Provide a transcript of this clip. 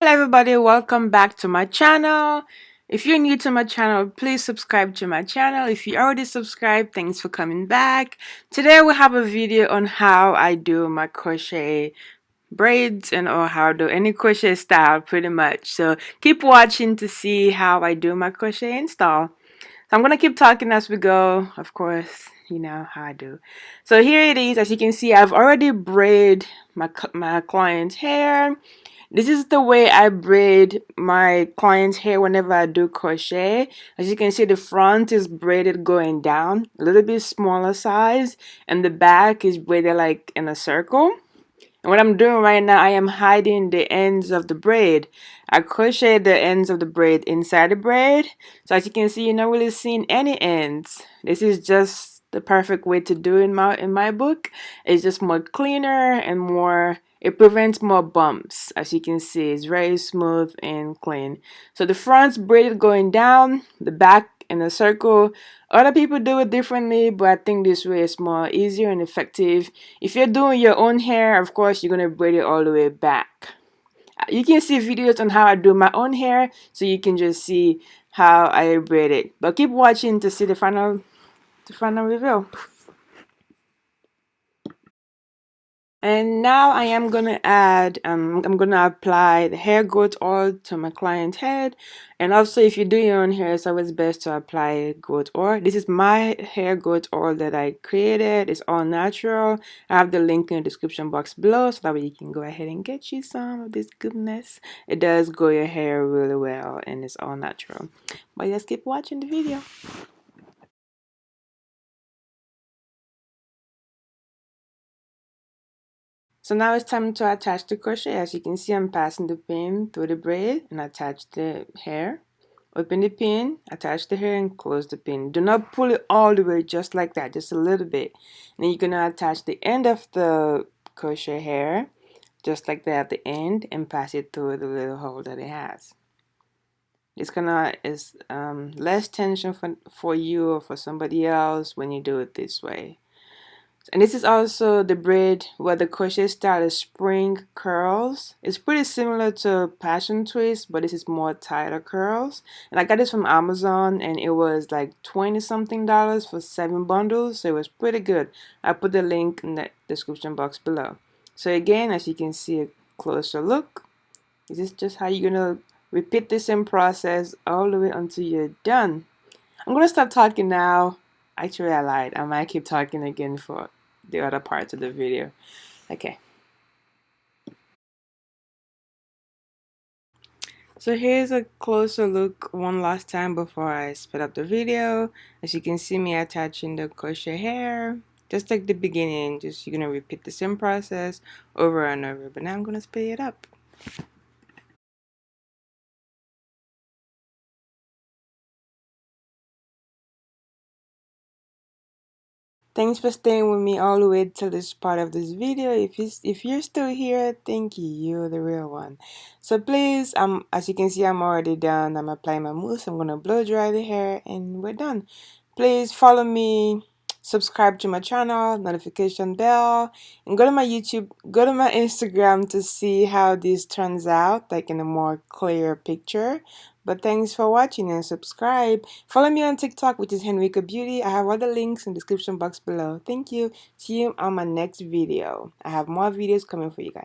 Hello everybody, welcome back to my channel. If you're new to my channel, please subscribe to my channel. If you already subscribed, thanks for coming back. Today we have a video on how I do my crochet braids and or how to do any crochet style pretty much. So keep watching to see how I do my crochet install. So I'm gonna keep talking as we go, of course, you know how I do. So here it is. As you can see, I've already braided my client's hair. This is the way I braid my client's hair whenever I do crochet. As you can see, the front is braided going down, a little bit smaller size, and the back is braided like in a circle. And what I'm doing right now, I am hiding the ends of the braid. I crochet the ends of the braid inside the braid. So as you can see, you're not really seeing any ends. This is just the perfect way to do in my book. It's just more cleaner and more, it prevents more bumps. As you can see, it's very smooth and clean. So the front's braided going down, the back in a circle. Other people do it differently, but I think this way is more easier and effective. If you're doing your own hair, of course, you're going to braid it all the way back. You can see videos on how I do my own hair, so you can just see how I braid it. But keep watching to see the final reveal. And now I am gonna add, I'm gonna apply the hair growth oil to my client's head. And also, if you do your own hair, it's always best to apply growth oil. This is my hair growth oil that I created. It's all natural. I have the link in the description box below, so that way you can go ahead and get you some of this goodness. It does grow your hair really well, and it's all natural. But let's keep watching the video. So now it's time to attach the crochet. As you can see, I'm passing the pin through the braid and attach the hair. Open the pin, attach the hair, and close the pin. Do not pull it all the way, just like that, just a little bit. And then you're gonna attach the end of the crochet hair, just like that at the end, and pass it through the little hole that it has. It's gonna is less tension for you or for somebody else when you do it this way. And this is also the braid where the crochet style is spring curls. It's pretty similar to passion twist, but this is more tighter curls. And I got this from Amazon, and it was like 20 something dollars for 7 bundles, so it was pretty good. I put the link in the description box below. So again, as you can see, a closer look. This is just how you're gonna repeat the same process all the way until you're done. I'm gonna stop talking now. Actually, I lied. I might keep talking again for the other parts of the video. Okay. So here's a closer look one last time before I speed up the video. As you can see me attaching the crochet hair. Just like the beginning, just you're gonna repeat the same process over and over. But now I'm gonna speed it up. Thanks for staying with me all the way till this part of this video. If you're still here, thank you. You're the real one. So please, as you can see, I'm already done. I'm applying my mousse. I'm gonna blow dry the hair, and we're done. Please follow me, subscribe to my channel, notification bell, and go to my YouTube, go to my Instagram to see how this turns out, like in a more clear picture. But thanks for watching and subscribe. Follow me on TikTok, which is Henricka Beauty. I have other links in the description box below. Thank you. See you on my next video. I have more videos coming for you guys.